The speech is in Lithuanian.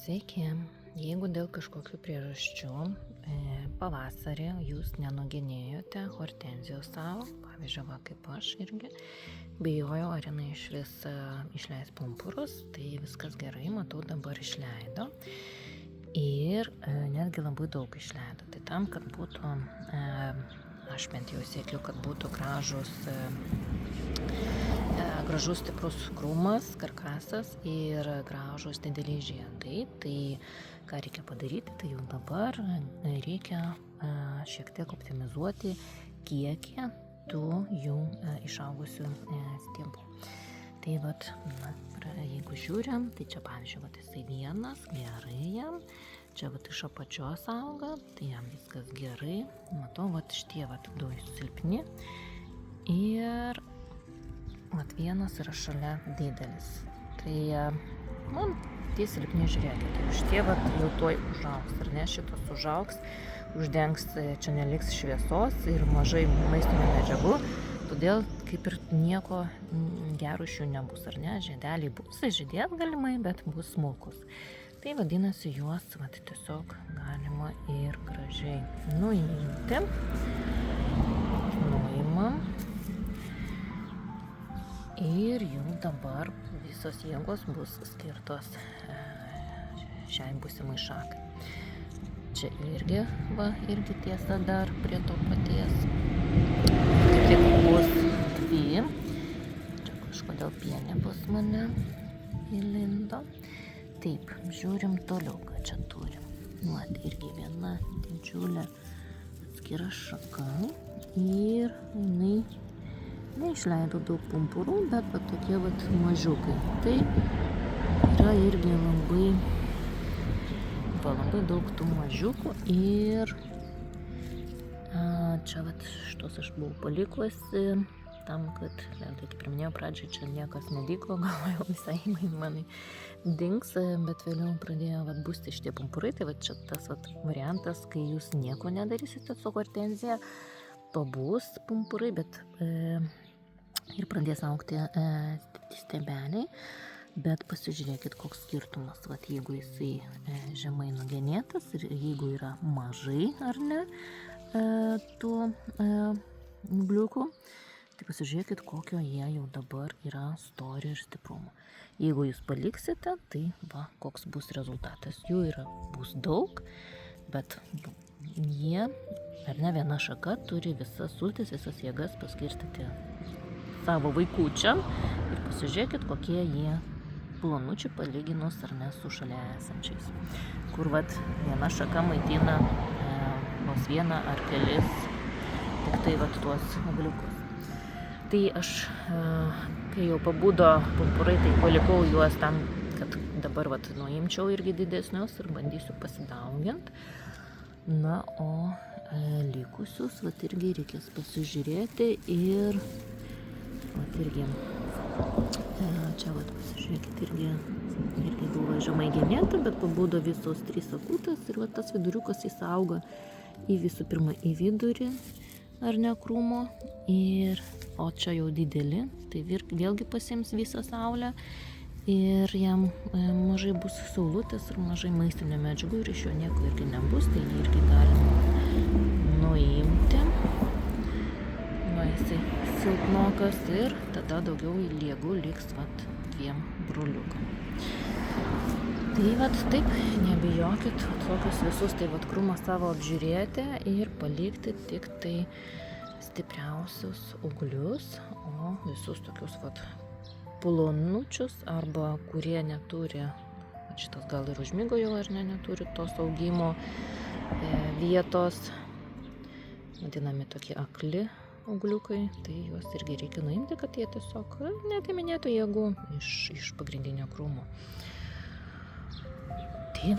Sveiki. Jeigu dėl kažkokių priežasčių pavasarį jūs nenugenėjote hortenzijos savo, pavyzdžiui, kaip aš irgi, bijojau, ar jinai išvis išleis pumpurus, tai viskas gerai, matau, dabar išleido. Ir netgi labai daug išleido. Tai tam, kad būtų, aš bent jau siekiu, kad būtų gražus stiprus krūmas, karkasas ir gražus dideliai žiedai. Tai ką reikia padaryti, tai jau dabar reikia šiek tiek optimizuoti kiekį tų jų išaugusių stiebų. Tai vat, jeigu žiūrim, tai čia pavyzdžiui, jisai vienas, gerai jam, čia iš apačios auga, tai jam viskas gerai. Matau, šitie du silpni ir vienas yra šalia didelis. Tai tie silpni, žiūrėkite, šitie jau tuoj užaugs, ar ne, šitas užaugs, uždengs, čia neliks šviesos ir mažai maistinių medžiagų, todėl kaip ir nieko gero iš jų nebus, ar ne, žiedeliai bus, žydėt galimai, bet bus smulkus. Tai vadinasi, juos tiesiog galima ir gražiai nuimti. Nuimam. Ir jau dabar visos jėgos bus skirtos šiai būsimai šakai. Čia irgi tiesa dar prie to paties. Tik bus dvi. Čia kažkodėl pienė pas mane įlindo. Taip, žiūrim toliau, ką čia turim. Irgi viena didžiulė atskira šaka ir jinai neišleido daug pumpurų, bet tokie mažiukai. Tai yra irgi labai daug tų mažiukų ir čia šitos aš buvau palikusi tam, kad, kaip ir minėjau pradžiai, čia niekas nevyko, galvojau visai manai dings, bet vėliau pradėjo busti šitie pumpurai. Tai čia tas variantas, kai jūs nieko nedarysite su hortenzija, pabus pumpurai, bet ir pradės augti stiebeliai, bet pasižiūrėkit, koks skirtumas, jeigu jisai žemai nugenėtas ir jeigu yra mažai, ar ne, tų ūgliukų, tai pasižiūrėkit, kokio jie jau dabar yra storio ir stiprumo. Jeigu jūs paliksite, tai koks bus rezultatas. Jų bus daug, bet jie, ar ne, viena šaka turi visas sultis, visas jėgas paskirstyti savo vaikučiam ir pasižiūrėkit, kokie jie plonučiai palyginus, ar ne, su šalia esančiais. Kur viena šaka maitina vos vieną ar kelis tik tai tuos ūgliukus. Tai aš, kai jau pabudo pumpurai, tai palikau juos tam, kad dabar nuimčiau irgi didesnius ir bandysiu pasidauginti. Na, o likusius irgi reikės pasižiūrėti ir irgi čia pasižiūrėkit, irgi buvo žemai genėta, bet pabudo visos 3 sakutės ir tas viduriukas jis auga visų pirma į vidurį, ar ne, krūmo, o čia jau dideli, tai vėlgi pasiims visą saulę ir jam mažai bus saulutės ir mažai maistinių medžiagų ir iš jo nieko irgi nebus, tai jį irgi galima nuimti. Jisai silpnokas ir tada daugiau jėgų liks 2 broliukam. Tai taip, nebijokit tokius visus krūmą savo apžiūrėti ir palikti tik tai stipriausius ūglius, o visus tokius plonučius arba kurie neturi, šitas gal ir užmigo jau, ar ne, neturi tos augimo vietos, vadinami tokie akli ūgliukai, tai juos irgi reikia nuimti, kad jie tiesiog neatiminėtų jėgų iš pagrindinio krūmo. Tai